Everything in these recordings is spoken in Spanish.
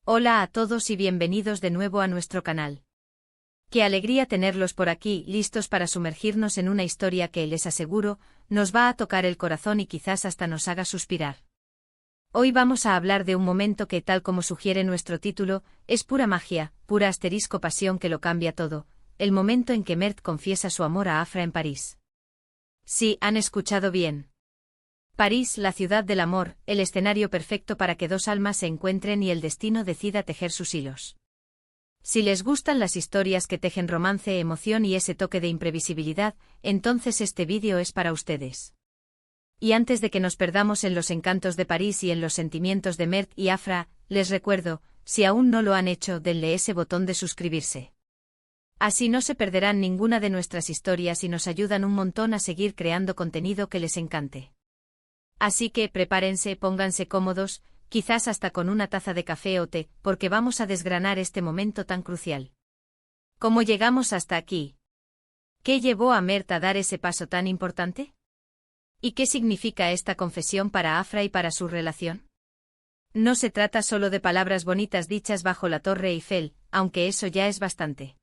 Hola a todos y bienvenidos de nuevo a nuestro canal. Qué alegría tenerlos por aquí, listos para sumergirnos en una historia que, les aseguro, nos va a tocar el corazón y quizás hasta nos haga suspirar. Hoy vamos a hablar de un momento que, tal como sugiere nuestro título, es pura magia, pura asterisco pasión que lo cambia todo, el momento en que Mert confiesa su amor a Afra en París. Sí, han escuchado bien. París, la ciudad del amor, el escenario perfecto para que dos almas se encuentren y el destino decida tejer sus hilos. Si les gustan las historias que tejen romance, emoción y ese toque de imprevisibilidad, entonces este vídeo es para ustedes. Y antes de que nos perdamos en los encantos de París y en los sentimientos de Mert y Afra, les recuerdo, si aún no lo han hecho, denle ese botón de suscribirse. Así no se perderán ninguna de nuestras historias y nos ayudan un montón a seguir creando contenido que les encante. Así que prepárense, pónganse cómodos, quizás hasta con una taza de café o té, porque vamos a desgranar este momento tan crucial. ¿Cómo llegamos hasta aquí? ¿Qué llevó a Mert a dar ese paso tan importante? ¿Y qué significa esta confesión para Afra y para su relación? No se trata solo de palabras bonitas dichas bajo la Torre Eiffel, aunque eso ya es bastante.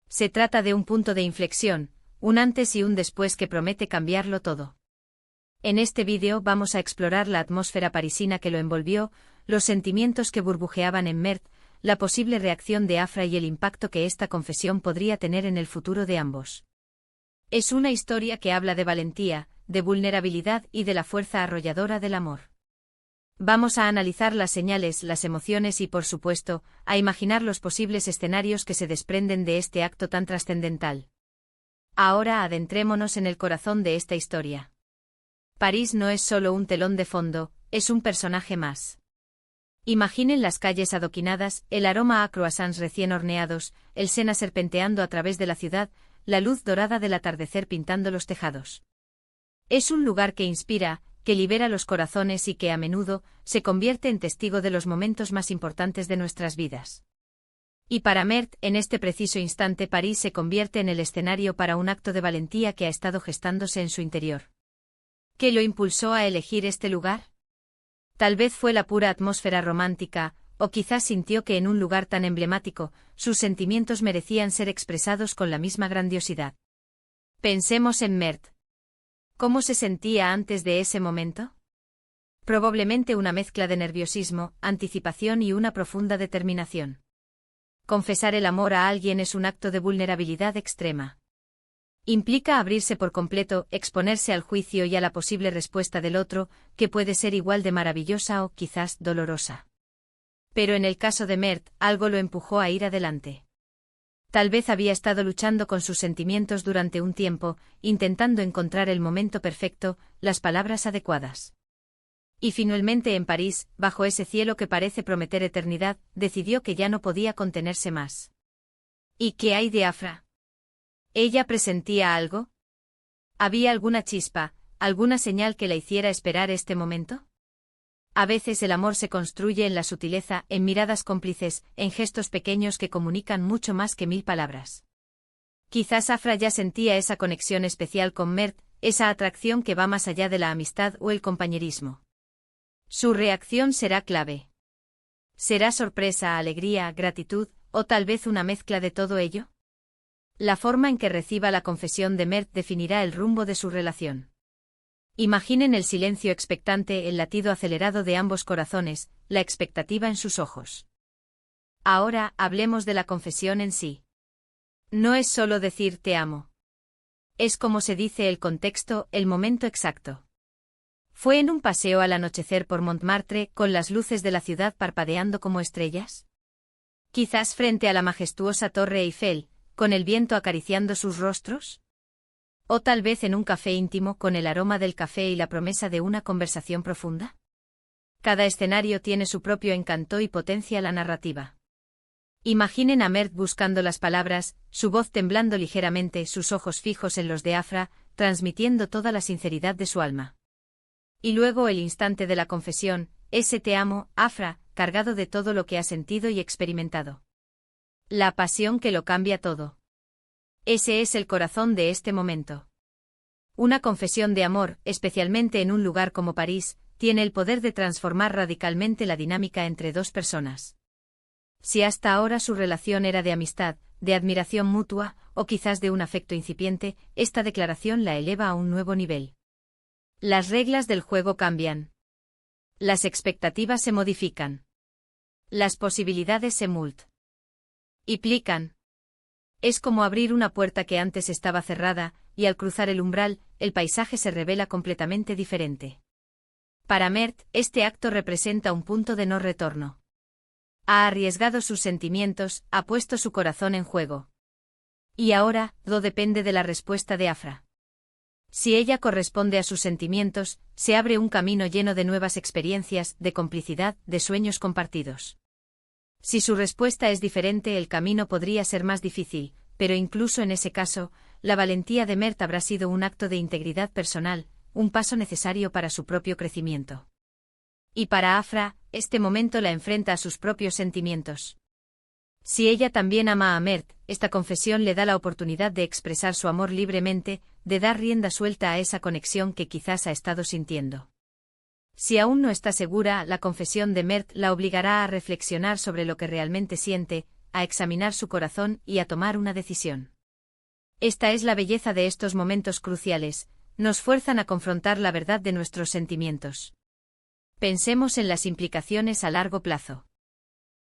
Se trata de un punto de inflexión, un antes y un después que promete cambiarlo todo. En este vídeo vamos a explorar la atmósfera parisina que lo envolvió, los sentimientos que burbujeaban en Mert, la posible reacción de Afra y el impacto que esta confesión podría tener en el futuro de ambos. Es una historia que habla de valentía, de vulnerabilidad y de la fuerza arrolladora del amor. Vamos a analizar las señales, las emociones y, por supuesto, a imaginar los posibles escenarios que se desprenden de este acto tan trascendental. Ahora adentrémonos en el corazón de esta historia. París no es solo un telón de fondo, es un personaje más. Imaginen las calles adoquinadas, el aroma a croissants recién horneados, el Sena serpenteando a través de la ciudad, la luz dorada del atardecer pintando los tejados. Es un lugar que inspira, que libera los corazones y que a menudo se convierte en testigo de los momentos más importantes de nuestras vidas. Y para Mert, en este preciso instante París se convierte en el escenario para un acto de valentía que ha estado gestándose en su interior. ¿Qué lo impulsó a elegir este lugar? Tal vez fue la pura atmósfera romántica, o quizás sintió que en un lugar tan emblemático, sus sentimientos merecían ser expresados con la misma grandiosidad. Pensemos en Mert. ¿Cómo se sentía antes de ese momento? Probablemente una mezcla de nerviosismo, anticipación y una profunda determinación. Confesar el amor a alguien es un acto de vulnerabilidad extrema. Implica abrirse por completo, exponerse al juicio y a la posible respuesta del otro, que puede ser igual de maravillosa o quizás dolorosa. Pero en el caso de Mert, algo lo empujó a ir adelante. Tal vez había estado luchando con sus sentimientos durante un tiempo, intentando encontrar el momento perfecto, las palabras adecuadas. Y finalmente en París, bajo ese cielo que parece prometer eternidad, decidió que ya no podía contenerse más. ¿Y qué hay de Afra? ¿Ella presentía algo? ¿Había alguna chispa, alguna señal que la hiciera esperar este momento? A veces el amor se construye en la sutileza, en miradas cómplices, en gestos pequeños que comunican mucho más que 1000 palabras. Quizás Afra ya sentía esa conexión especial con Mert, esa atracción que va más allá de la amistad o el compañerismo. Su reacción será clave. ¿Será sorpresa, alegría, gratitud, o tal vez una mezcla de todo ello? La forma en que reciba la confesión de Mert definirá el rumbo de su relación. Imaginen el silencio expectante, el latido acelerado de ambos corazones, la expectativa en sus ojos. Ahora, hablemos de la confesión en sí. No es solo decir te amo. Es como se dice el contexto, el momento exacto. ¿Fue en un paseo al anochecer por Montmartre, con las luces de la ciudad parpadeando como estrellas? Quizás frente a la majestuosa Torre Eiffel, con el viento acariciando sus rostros? ¿O tal vez en un café íntimo con el aroma del café y la promesa de una conversación profunda? Cada escenario tiene su propio encanto y potencia la narrativa. Imaginen a Mert buscando las palabras, su voz temblando ligeramente, sus ojos fijos en los de Afra, transmitiendo toda la sinceridad de su alma. Y luego el instante de la confesión, ese te amo, Afra, cargado de todo lo que ha sentido y experimentado. La pasión que lo cambia todo. Ese es el corazón de este momento. Una confesión de amor, especialmente en un lugar como París, tiene el poder de transformar radicalmente la dinámica entre dos personas. Si hasta ahora su relación era de amistad, de admiración mutua, o quizás de un afecto incipiente, esta declaración la eleva a un nuevo nivel. Las reglas del juego cambian. Las expectativas se modifican. Las posibilidades se multiplican. Es como abrir una puerta que antes estaba cerrada, y al cruzar el umbral, el paisaje se revela completamente diferente. Para Mert, este acto representa un punto de no retorno. Ha arriesgado sus sentimientos, ha puesto su corazón en juego. Y ahora, todo depende de la respuesta de Afra. Si ella corresponde a sus sentimientos, se abre un camino lleno de nuevas experiencias, de complicidad, de sueños compartidos. Si su respuesta es diferente, el camino podría ser más difícil, pero incluso en ese caso, la valentía de Mert habrá sido un acto de integridad personal, un paso necesario para su propio crecimiento. Y para Afra, este momento la enfrenta a sus propios sentimientos. Si ella también ama a Mert, esta confesión le da la oportunidad de expresar su amor libremente, de dar rienda suelta a esa conexión que quizás ha estado sintiendo. Si aún no está segura, la confesión de Mert la obligará a reflexionar sobre lo que realmente siente, a examinar su corazón y a tomar una decisión. Esta es la belleza de estos momentos cruciales, nos fuerzan a confrontar la verdad de nuestros sentimientos. Pensemos en las implicaciones a largo plazo.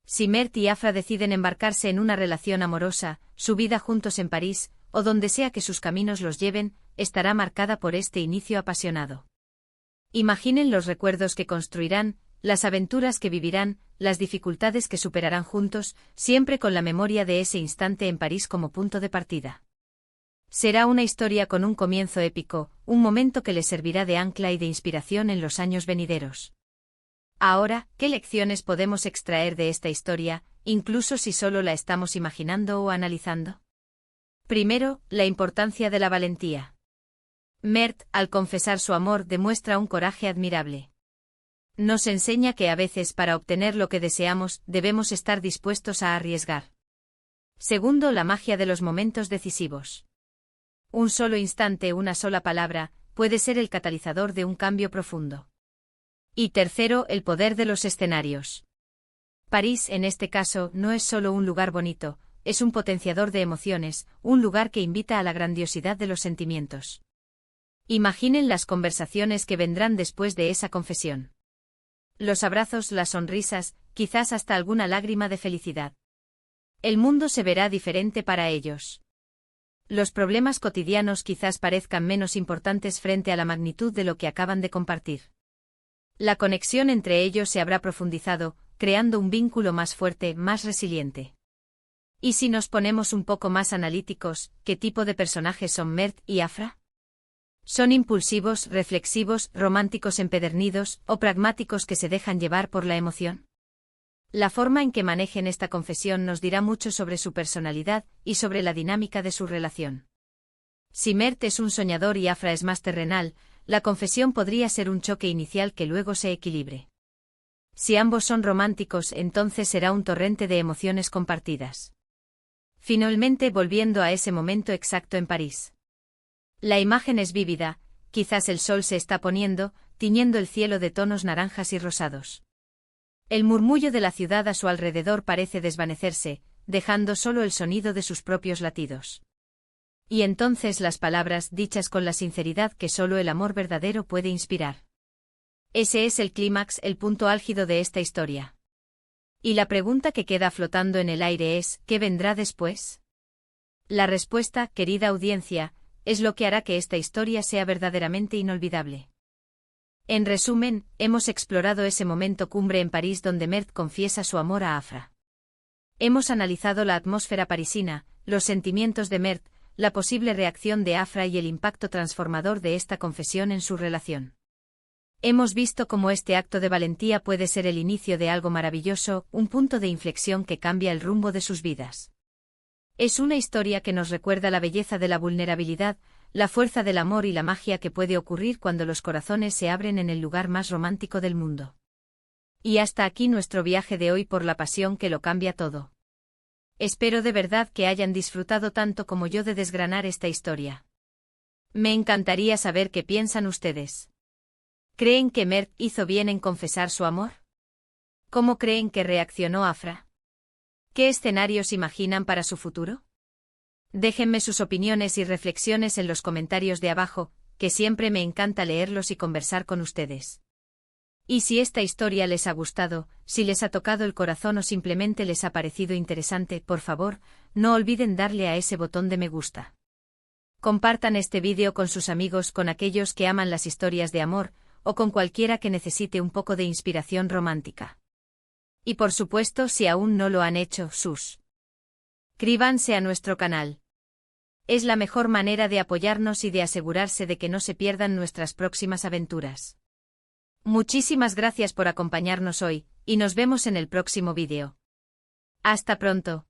Si Mert y Afra deciden embarcarse en una relación amorosa, su vida juntos en París, o donde sea que sus caminos los lleven, estará marcada por este inicio apasionado. Imaginen los recuerdos que construirán, las aventuras que vivirán, las dificultades que superarán juntos, siempre con la memoria de ese instante en París como punto de partida. Será una historia con un comienzo épico, un momento que les servirá de ancla y de inspiración en los años venideros. Ahora, ¿qué lecciones podemos extraer de esta historia, incluso si solo la estamos imaginando o analizando? Primero, la importancia de la valentía. Mert, al confesar su amor, demuestra un coraje admirable. Nos enseña que a veces para obtener lo que deseamos, debemos estar dispuestos a arriesgar. Segundo, la magia de los momentos decisivos. Un solo instante, una sola palabra, puede ser el catalizador de un cambio profundo. Y tercero, el poder de los escenarios. París, en este caso, no es solo un lugar bonito, es un potenciador de emociones, un lugar que invita a la grandiosidad de los sentimientos. Imaginen las conversaciones que vendrán después de esa confesión. Los abrazos, las sonrisas, quizás hasta alguna lágrima de felicidad. El mundo se verá diferente para ellos. Los problemas cotidianos quizás parezcan menos importantes frente a la magnitud de lo que acaban de compartir. La conexión entre ellos se habrá profundizado, creando un vínculo más fuerte, más resiliente. Y si nos ponemos un poco más analíticos, ¿qué tipo de personajes son Mert y Afra? ¿Son impulsivos, reflexivos, románticos empedernidos, o pragmáticos que se dejan llevar por la emoción? La forma en que manejen esta confesión nos dirá mucho sobre su personalidad y sobre la dinámica de su relación. Si Mert es un soñador y Afra es más terrenal, la confesión podría ser un choque inicial que luego se equilibre. Si ambos son románticos, entonces será un torrente de emociones compartidas. Finalmente, volviendo a ese momento exacto en París. La imagen es vívida, quizás el sol se está poniendo, tiñendo el cielo de tonos naranjas y rosados. El murmullo de la ciudad a su alrededor parece desvanecerse, dejando solo el sonido de sus propios latidos. Y entonces las palabras dichas con la sinceridad que solo el amor verdadero puede inspirar. Ese es el clímax, el punto álgido de esta historia. Y la pregunta que queda flotando en el aire es, ¿qué vendrá después? La respuesta, querida audiencia, es lo que hará que esta historia sea verdaderamente inolvidable. En resumen, hemos explorado ese momento cumbre en París donde Mert confiesa su amor a Afra. Hemos analizado la atmósfera parisina, los sentimientos de Mert, la posible reacción de Afra y el impacto transformador de esta confesión en su relación. Hemos visto cómo este acto de valentía puede ser el inicio de algo maravilloso, un punto de inflexión que cambia el rumbo de sus vidas. Es una historia que nos recuerda la belleza de la vulnerabilidad, la fuerza del amor y la magia que puede ocurrir cuando los corazones se abren en el lugar más romántico del mundo. Y hasta aquí nuestro viaje de hoy por la pasión que lo cambia todo. Espero de verdad que hayan disfrutado tanto como yo de desgranar esta historia. Me encantaría saber qué piensan ustedes. ¿Creen que Mert hizo bien en confesar su amor? ¿Cómo creen que reaccionó Afra? ¿Qué escenarios imaginan para su futuro? Déjenme sus opiniones y reflexiones en los comentarios de abajo, que siempre me encanta leerlos y conversar con ustedes. Y si esta historia les ha gustado, si les ha tocado el corazón o simplemente les ha parecido interesante, por favor, no olviden darle a ese botón de me gusta. Compartan este vídeo con sus amigos, con aquellos que aman las historias de amor, o con cualquiera que necesite un poco de inspiración romántica. Y por supuesto, si aún no lo han hecho, suscríbanse a nuestro canal. Es la mejor manera de apoyarnos y de asegurarse de que no se pierdan nuestras próximas aventuras. Muchísimas gracias por acompañarnos hoy, y nos vemos en el próximo vídeo. Hasta pronto.